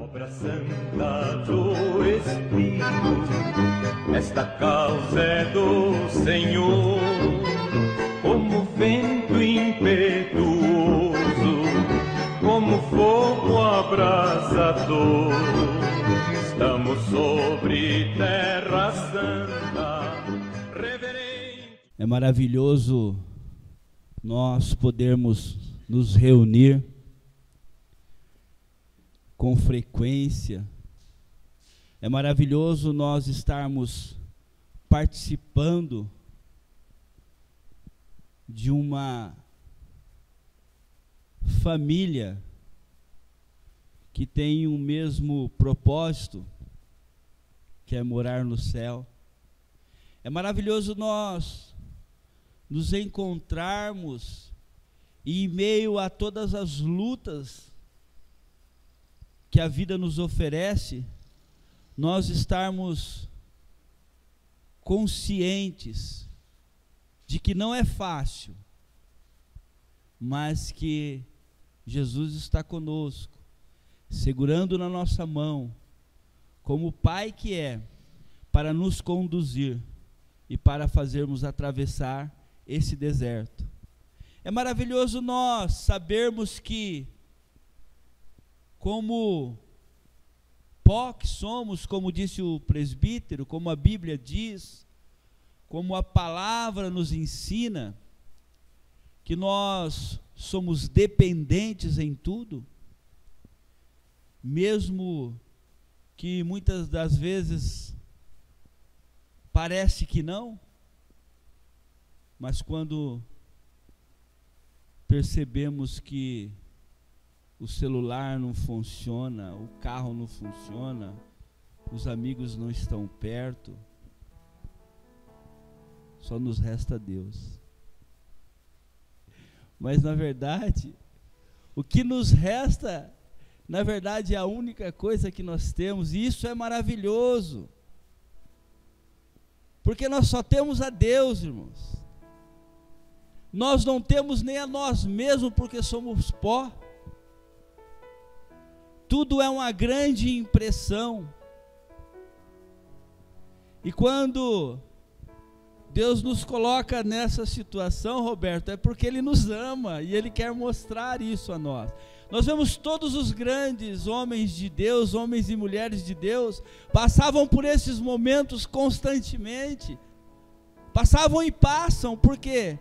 Obra santa do Espírito, esta causa é do Senhor, como vento impetuoso, como fogo abrasador. Estamos sobre terra santa, reverente. É maravilhoso nós podermos nos reunir com frequência. É maravilhoso nós estarmos participando de uma família que tem o mesmo propósito, que é morar no céu. É maravilhoso nós nos encontrarmos e, em meio a todas as lutas que a vida nos oferece, nós estarmos conscientes de que não é fácil, mas que Jesus está conosco, segurando na nossa mão, como o Pai que é, para nos conduzir e para fazermos atravessar esse deserto. É maravilhoso nós sabermos que, como pó que somos, como disse o presbítero, como a Bíblia diz, como a palavra nos ensina, que nós somos dependentes em tudo, mesmo que muitas das vezes parece que não, mas quando percebemos que o celular não funciona, o carro não funciona, os amigos não estão perto, só nos resta Deus. Mas na verdade, o que nos resta, na verdade, é a única coisa que nós temos, e isso é maravilhoso, porque nós só temos a Deus, irmãos. Nós não temos nem a nós mesmos, porque somos pó. Tudo é uma grande impressão. E quando Deus nos coloca nessa situação, Roberto, é porque Ele nos ama e Ele quer mostrar isso a nós. Nós vemos todos os grandes homens de Deus, homens e mulheres de Deus, passavam por esses momentos constantemente. Passavam e passam, por quê?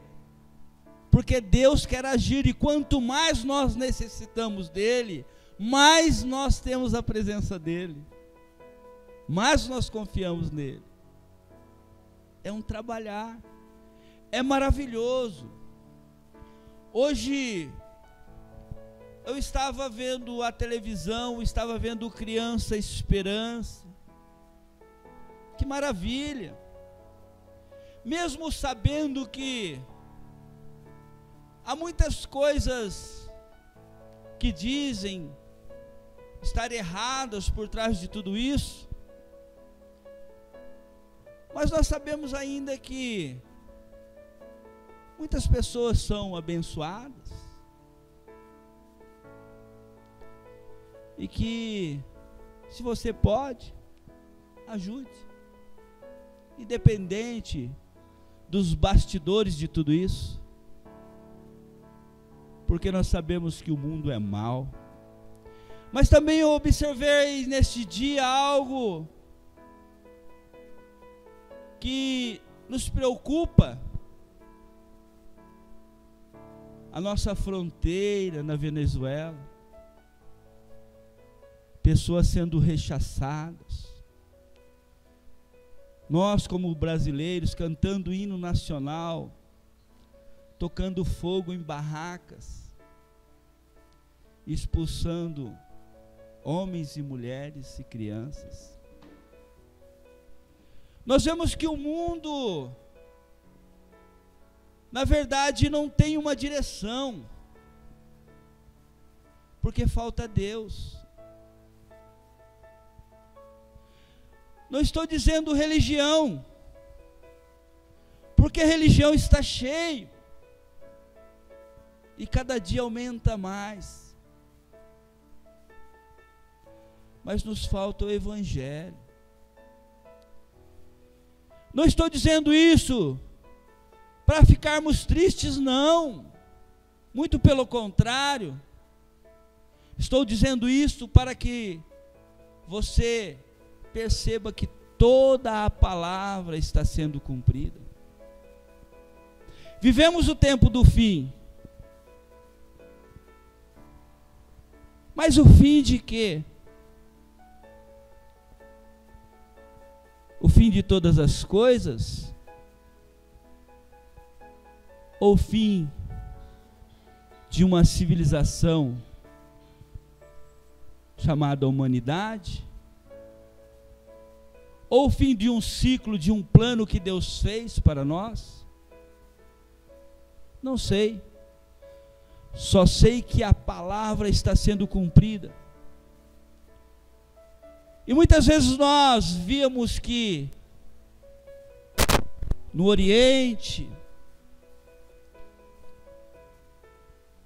Porque Deus quer agir, e quanto mais nós necessitamos dEle, mais nós temos a presença dEle, mais nós confiamos nele. É um trabalhar, é maravilhoso. Hoje eu estava vendo a televisão, estava vendo Criança Esperança. Que maravilha! Mesmo sabendo que há muitas coisas que dizem estar erradas por trás de tudo isso, mas nós sabemos ainda que muitas pessoas são abençoadas e que, se você pode, ajude, independente dos bastidores de tudo isso, porque nós sabemos que o mundo é mau. Mas também eu observei neste dia algo que nos preocupa. A nossa fronteira na Venezuela, pessoas sendo rechaçadas, nós como brasileiros cantando hino nacional, tocando fogo em barracas, expulsando homens e mulheres e crianças. Nós vemos que o mundo, na verdade, não tem uma direção, porque falta Deus. Não estou dizendo religião, porque religião está cheio, e cada dia aumenta mais. mas nos falta o Evangelho. Não estou dizendo isso para ficarmos tristes, não. Muito pelo contrário. Estou dizendo isso para que você perceba que toda a palavra está sendo cumprida. Vivemos o tempo do fim. Mas o fim de quê? O fim de todas as coisas? Ou o fim de uma civilização chamada humanidade? Ou o fim de um ciclo, de um plano que Deus fez para nós? Não sei. Só sei que a palavra está sendo cumprida. E muitas vezes nós víamos que no Oriente,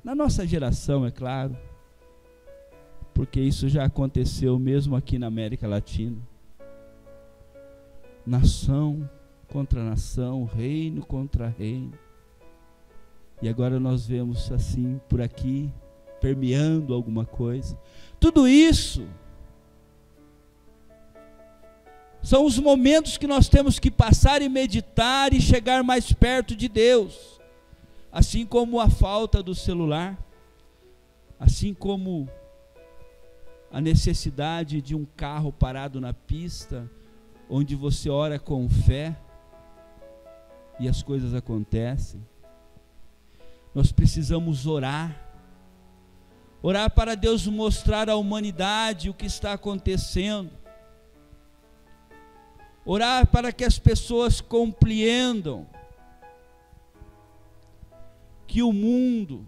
na nossa geração, é claro, porque isso já aconteceu mesmo aqui na América Latina, nação contra nação, reino contra reino, e agora nós vemos assim por aqui, permeando alguma coisa. Tudo isso são os momentos que nós temos que passar e meditar e chegar mais perto de Deus. Assim como a falta do celular, assim como a necessidade de um carro parado na pista, onde você ora com fé e as coisas acontecem. Nós precisamos orar para Deus mostrar à humanidade o que está acontecendo, orar para que as pessoas compreendam que o mundo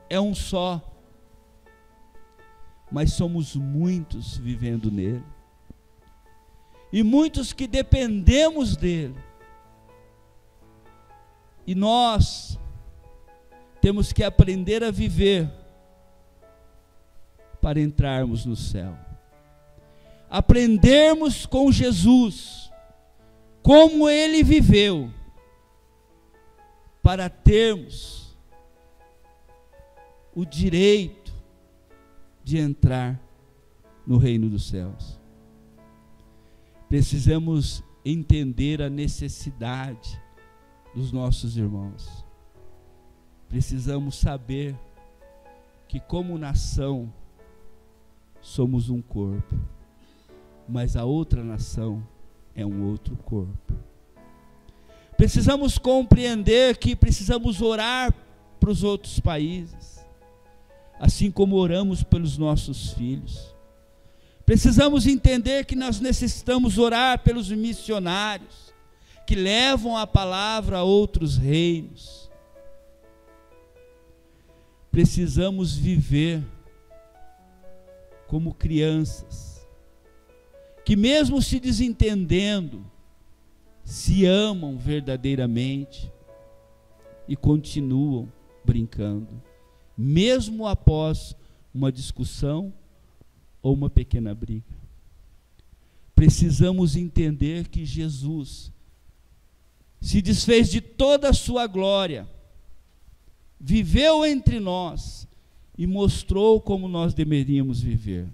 é um só, mas somos muitos vivendo nele, e muitos que dependemos dele, e nós temos que aprender a viver para entrarmos no céu. Aprendermos com Jesus como ele viveu, para termos o direito de entrar no reino dos céus. Precisamos entender a necessidade dos nossos irmãos. Precisamos saber que como nação somos um corpo, mas a outra nação é um outro corpo. Precisamos compreender que precisamos orar para os outros países, assim como oramos pelos nossos filhos. Precisamos entender que nós necessitamos orar pelos missionários, que levam a palavra a outros reinos. Precisamos viver como crianças, que mesmo se desentendendo, se amam verdadeiramente e continuam brincando, mesmo após uma discussão ou uma pequena briga. Precisamos entender que Jesus se desfez de toda a sua glória, viveu entre nós e mostrou como nós deveríamos viver.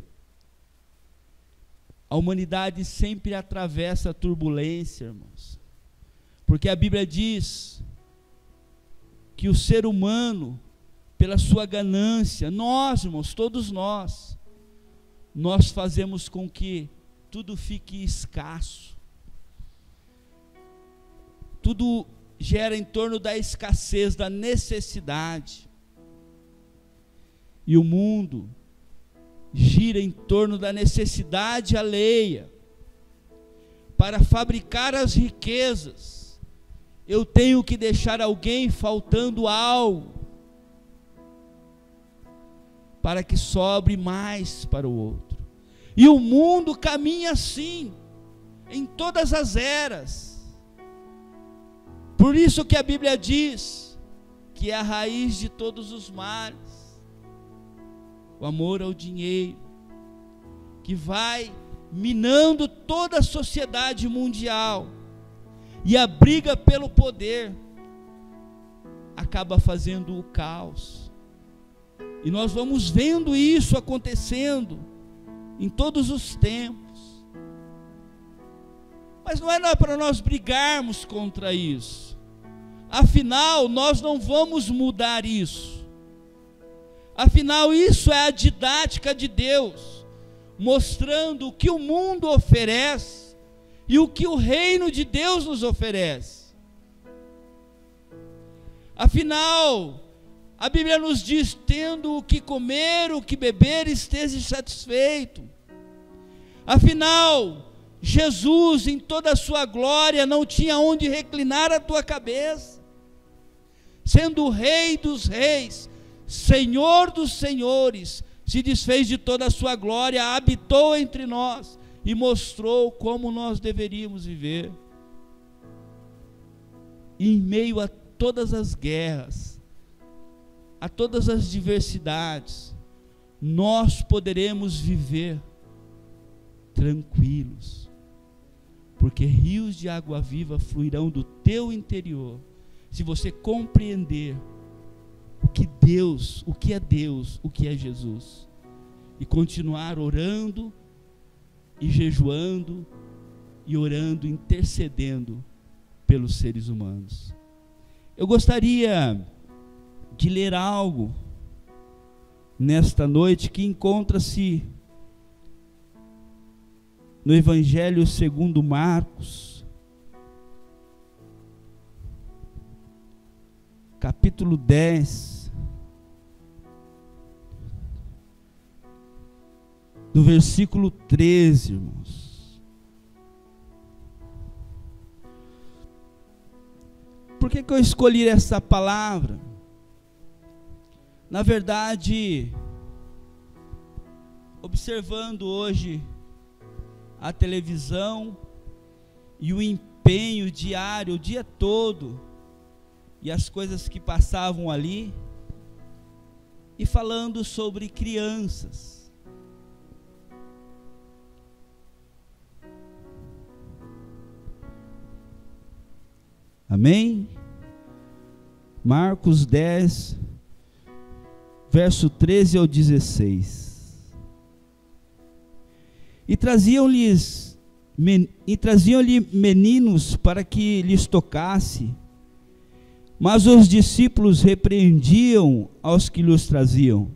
A humanidade sempre atravessa a turbulência, irmãos, porque a Bíblia diz que o ser humano, pela sua ganância, nós, irmãos, todos nós fazemos com que tudo fique escasso, tudo gera em torno da escassez, da necessidade, e o mundo gira em torno da necessidade alheia. Para fabricar as riquezas, eu tenho que deixar alguém faltando algo, para que sobre mais para o outro. E o mundo caminha assim, em todas as eras. Por isso que a Bíblia diz que é a raiz de todos os males, o amor ao dinheiro. que vai minando toda a sociedade mundial, e a briga pelo poder acaba fazendo o caos. E nós vamos vendo isso acontecendo em todos os tempos. Mas não é para nós brigarmos contra isso. Afinal, nós não vamos mudar isso. Afinal, isso é a didática de Deus, mostrando o que o mundo oferece e o que o reino de Deus nos oferece. Afinal, a Bíblia nos diz: tendo o que comer, o que beber, esteja satisfeito. Afinal, Jesus, em toda a sua glória, não tinha onde reclinar a tua cabeça, sendo o Rei dos reis, Senhor dos senhores, se desfez de toda a sua glória, habitou entre nós e mostrou como nós deveríamos viver. E em meio a todas as guerras, a todas as diversidades, nós poderemos viver tranquilos, porque rios de água viva fluirão do teu interior, se você compreender o que é Deus, o que é Jesus, e continuar orando, e jejuando, e orando, intercedendo pelos seres humanos. Eu gostaria de ler algo nesta noite que encontra-se no Evangelho segundo Marcos, capítulo 10, do versículo 13, irmãos. Por que eu escolhi essa palavra? Na verdade, observando hoje a televisão e o empenho diário, o dia todo, e as coisas que passavam ali, e falando sobre crianças. Amém? Marcos 10, verso 13 ao 16. E traziam-lhe meninos para que lhes tocasse, mas os discípulos repreendiam aos que lhes traziam.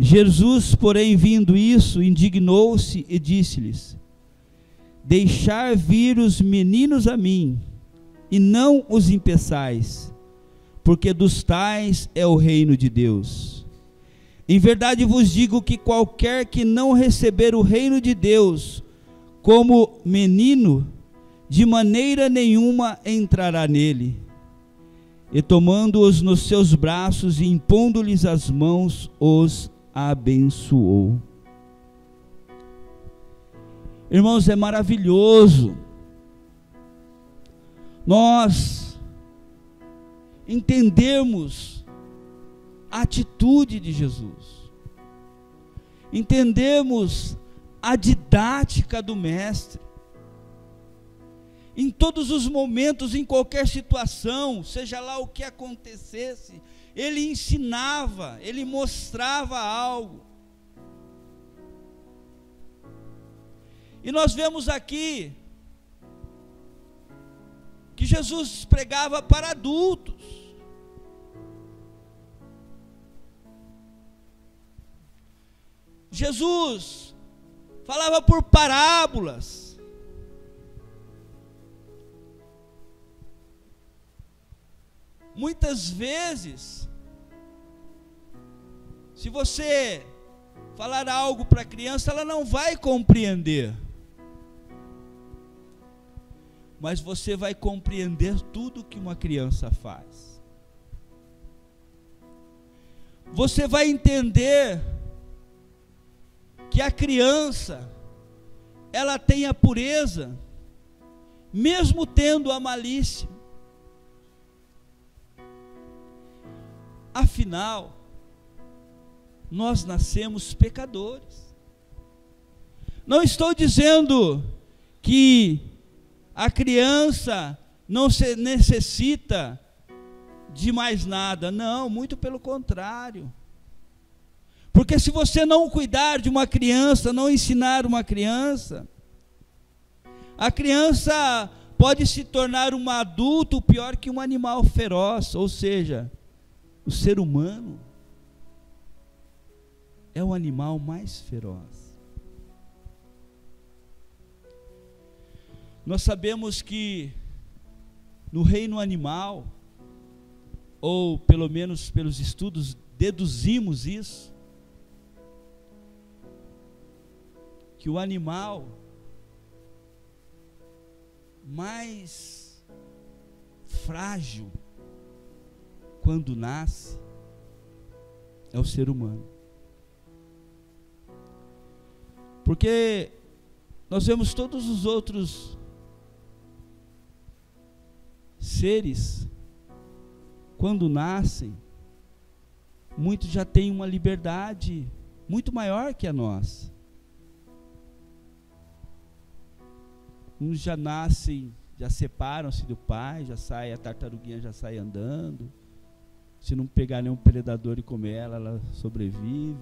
Jesus, porém, vindo isso, indignou-se e disse-lhes: deixai vir os meninos a mim, e não os impeçais, porque dos tais é o reino de Deus. Em verdade vos digo que qualquer que não receber o reino de Deus como menino, de maneira nenhuma entrará nele. E tomando-os nos seus braços e impondo-lhes as mãos, os abençoou. Irmãos, é maravilhoso nós entendermos a atitude de Jesus, entendemos a didática do Mestre. Em todos os momentos, em qualquer situação, seja lá o que acontecesse, ele ensinava, ele mostrava algo. E nós vemos aqui que Jesus pregava para adultos. Jesus falava por parábolas. Muitas vezes, se você falar algo para a criança, ela não vai compreender. Mas você vai compreender tudo que uma criança faz. Você vai entender que a criança, ela tem a pureza, mesmo tendo a malícia. Afinal, nós nascemos pecadores. Não estou dizendo que a criança não se necessita de mais nada. Não, muito pelo contrário. Porque se você não cuidar de uma criança, não ensinar uma criança, a criança pode se tornar um adulto pior que um animal feroz. Ou seja, o ser humano é o animal mais feroz. Nós sabemos que no reino animal, ou pelo menos pelos estudos deduzimos isso, que o animal mais frágil quando nasce é o ser humano. Porque nós vemos todos os outros seres, quando nascem, muitos já têm uma liberdade muito maior que a nossa. Uns já nascem, já separam-se do pai, já sai, a tartaruguinha já sai andando. Se não pegar nenhum predador e comer ela, ela sobrevive.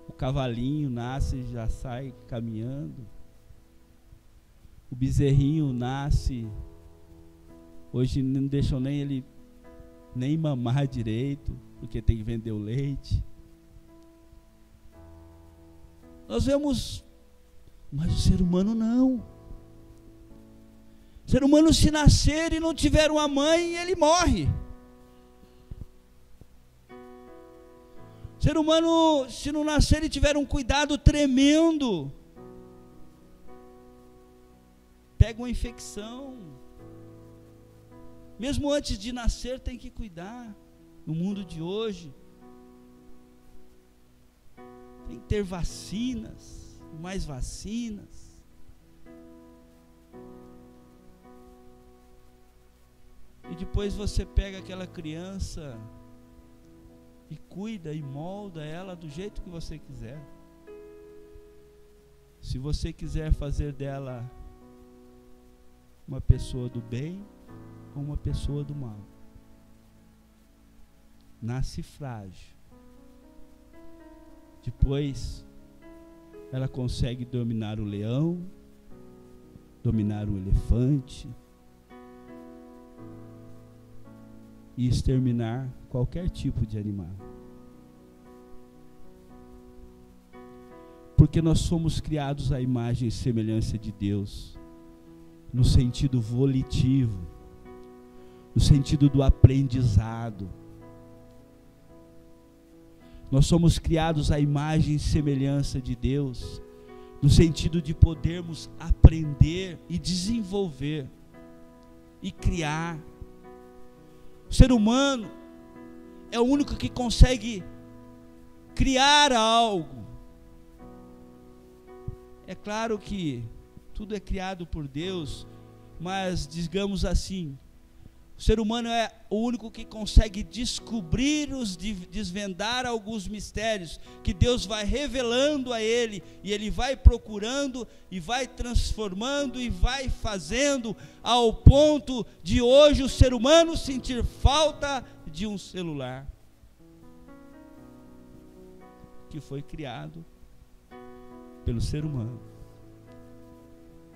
O cavalinho nasce e já sai caminhando. O bezerrinho nasce, hoje não deixam nem ele nem mamar direito, porque tem que vender o leite. Nós vemos, mas o ser humano não. O ser humano, se nascer e não tiver uma mãe, ele morre. O ser humano, se não nascer e tiver um cuidado tremendo, pega uma infecção. Mesmo antes de nascer tem que cuidar. No mundo de hoje tem que ter vacinas, mais vacinas. E depois você pega aquela criança e cuida e molda ela do jeito que você quiser. Se você quiser fazer dela uma pessoa do bem ou uma pessoa do mal, nasce frágil. Depois ela consegue dominar o leão, dominar o elefante e exterminar qualquer tipo de animal. Porque nós somos criados à imagem e semelhança de Deus, no sentido volitivo, no sentido do aprendizado. Nós somos criados à imagem e semelhança de Deus, no sentido de podermos aprender e desenvolver e criar. O ser humano é o único que consegue criar algo. É claro que tudo é criado por Deus, mas digamos assim, o ser humano é o único que consegue descobrir, desvendar alguns mistérios que Deus vai revelando a ele, e ele vai procurando e vai transformando e vai fazendo, ao ponto de hoje o ser humano sentir falta de um celular que foi criado pelo ser humano.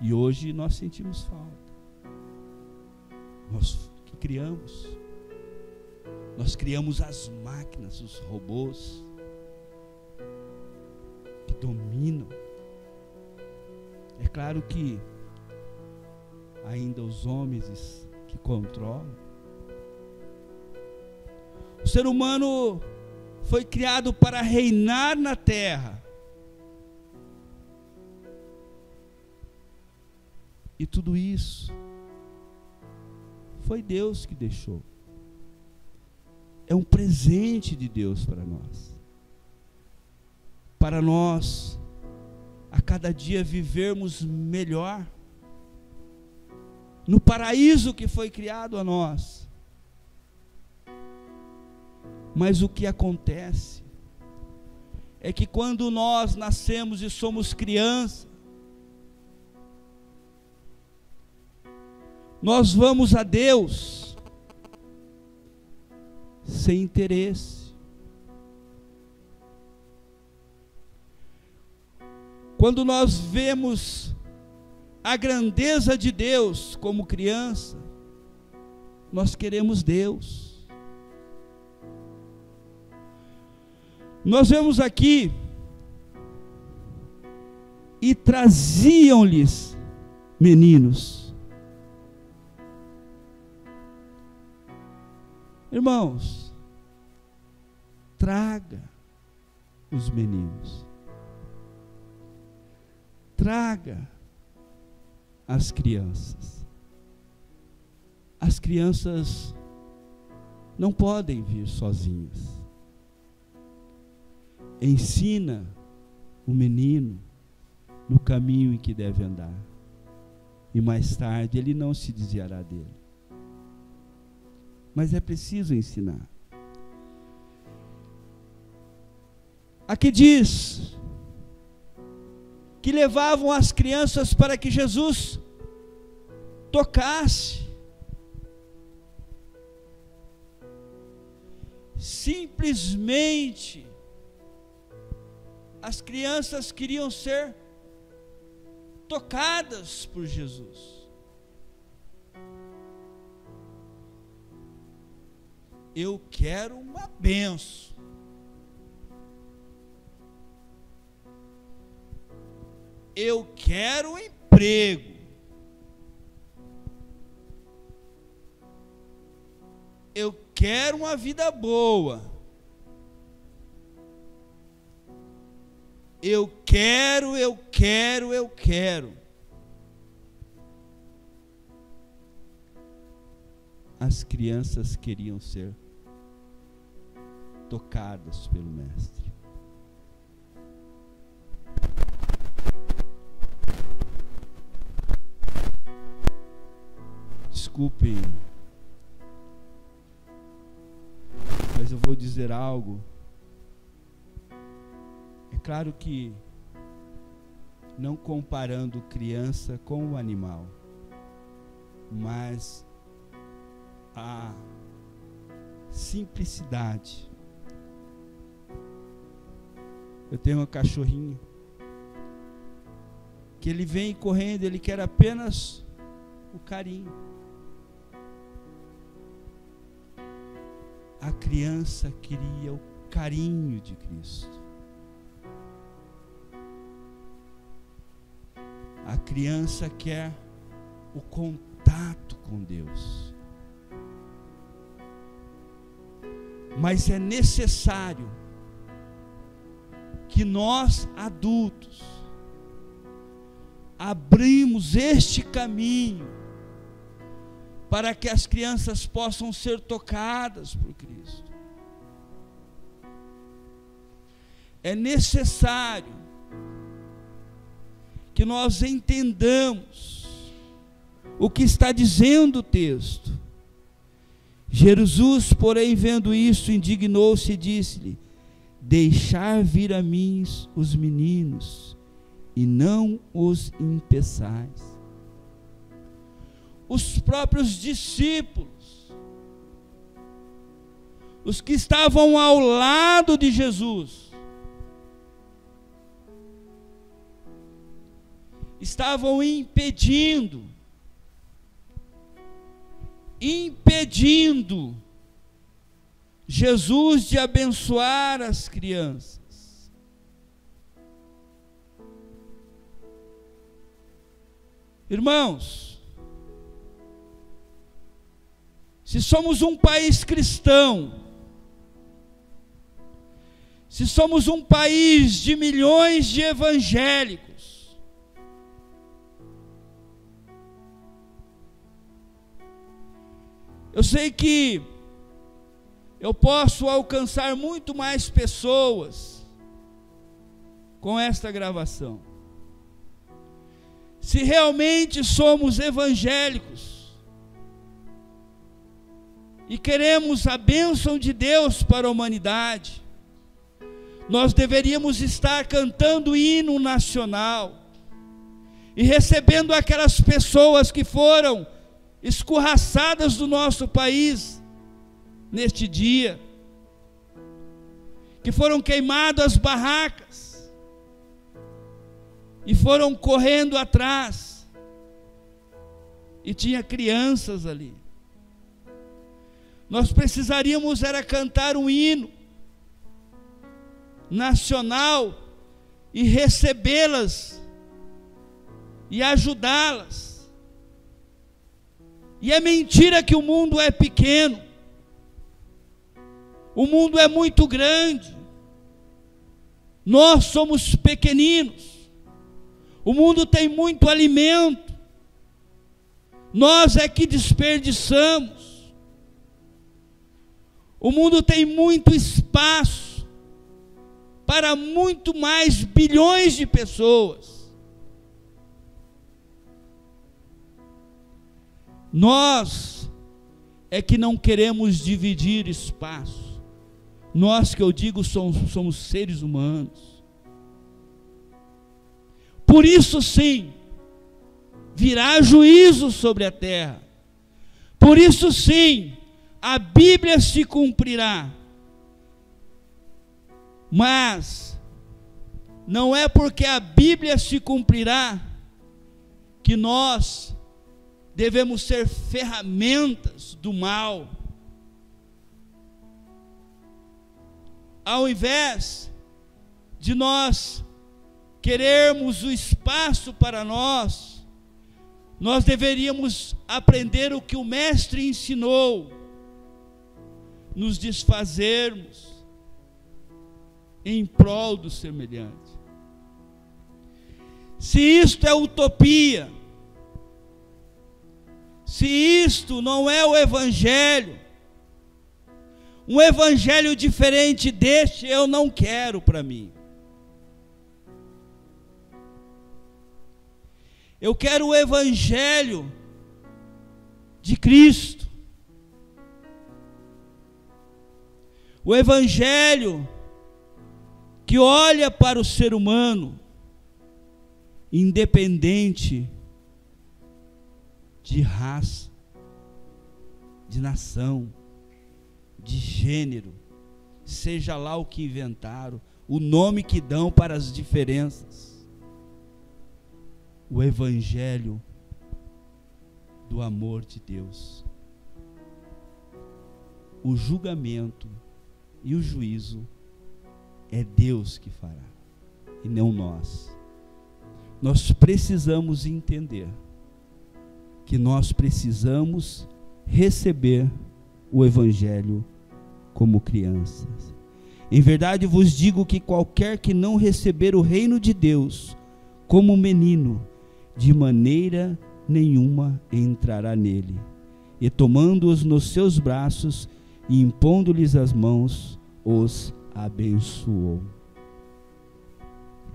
E hoje nós sentimos falta. Nós criamos as máquinas, os robôs que dominam. É claro que ainda os homens que controlam. O ser humano foi criado para reinar na terra. E tudo isso foi Deus que deixou. É um presente de Deus para nós. Para nós, a cada dia vivermos melhor, no paraíso que foi criado a nós. Mas o que acontece é que quando nós nascemos e somos criança, nós vamos a Deus sem interesse. Quando nós vemos a grandeza de Deus como criança, nós queremos Deus. Nós vemos aqui, e traziam-lhes meninos. Irmãos, traga os meninos, traga as crianças. As crianças não podem vir sozinhas. Ensina o menino no caminho em que deve andar, e mais tarde ele não se desviará dele. Mas é preciso ensinar. Aqui diz que levavam as crianças para que Jesus tocasse. Simplesmente as crianças queriam ser tocadas por Jesus. Eu quero uma bênção. Eu quero um emprego. Eu quero uma vida boa. Eu quero. As crianças queriam ser tocadas pelo Mestre. Desculpem, mas eu vou dizer algo. É claro que não comparando criança com o animal, mas a simplicidade. Eu tenho um cachorrinho que ele vem correndo, ele quer apenas o carinho. A criança queria o carinho de Cristo. A criança quer o contato com Deus. Mas é necessário que nós, adultos, abrimos este caminho para que as crianças possam ser tocadas por Cristo. É necessário que nós entendamos o que está dizendo o texto. Jesus, porém, vendo isso, indignou-se e disse-lhe: deixar vir a mim os meninos, e não os impeçais. Os próprios discípulos, os que estavam ao lado de Jesus, estavam impedindo Jesus de abençoar as crianças. Irmãos, se somos um país cristão, se somos um país de milhões de evangélicos, eu sei que eu posso alcançar muito mais pessoas com esta gravação. Se realmente somos evangélicos e queremos a bênção de Deus para a humanidade, nós deveríamos estar cantando hino nacional e recebendo aquelas pessoas que foram escorraçadas do nosso país neste dia, que foram queimadas as barracas e foram correndo atrás, e tinha crianças ali. Nós precisaríamos era cantar um hino nacional e recebê-las e ajudá-las. E é mentira que o mundo é pequeno. O mundo é muito grande. Nós somos pequeninos. O mundo tem muito alimento. Nós é que desperdiçamos. O mundo tem muito espaço para muito mais bilhões de pessoas. Nós é que não queremos dividir espaço. Nós, que eu digo, somos seres humanos. Por isso sim, virá juízo sobre a terra. Por isso sim, a Bíblia se cumprirá. Mas não é porque a Bíblia se cumprirá que nós devemos ser ferramentas do mal. Ao invés de nós querermos o espaço para nós deveríamos aprender o que o Mestre ensinou, nos desfazermos em prol do semelhante. Se isto é utopia, se isto não é o Evangelho, um Evangelho diferente deste eu não quero para mim. Eu quero o Evangelho de Cristo. O Evangelho que olha para o ser humano, independente de raça, de nação, de gênero, seja lá o que inventaram, o nome que dão para as diferenças. O Evangelho do amor de Deus. O julgamento e o juízo é Deus que fará, e não nós. Nós precisamos entender que nós precisamos receber o Evangelho como crianças. Em verdade vos digo que qualquer que não receber o reino de Deus como menino, de maneira nenhuma entrará nele. E tomando-os nos seus braços e impondo-lhes as mãos, os abençoou.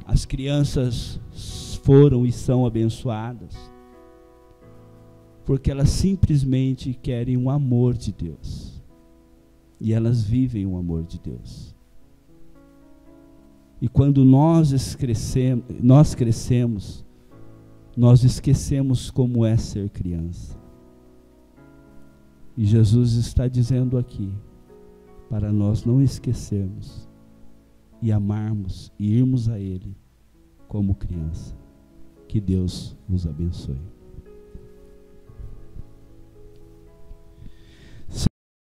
As crianças foram e são abençoadas porque elas simplesmente querem o amor de Deus, e elas vivem o amor de Deus. E quando nós crescemos, nós esquecemos como é ser criança. E Jesus está dizendo aqui, para nós não esquecermos e amarmos e irmos a Ele como criança. Que Deus nos abençoe.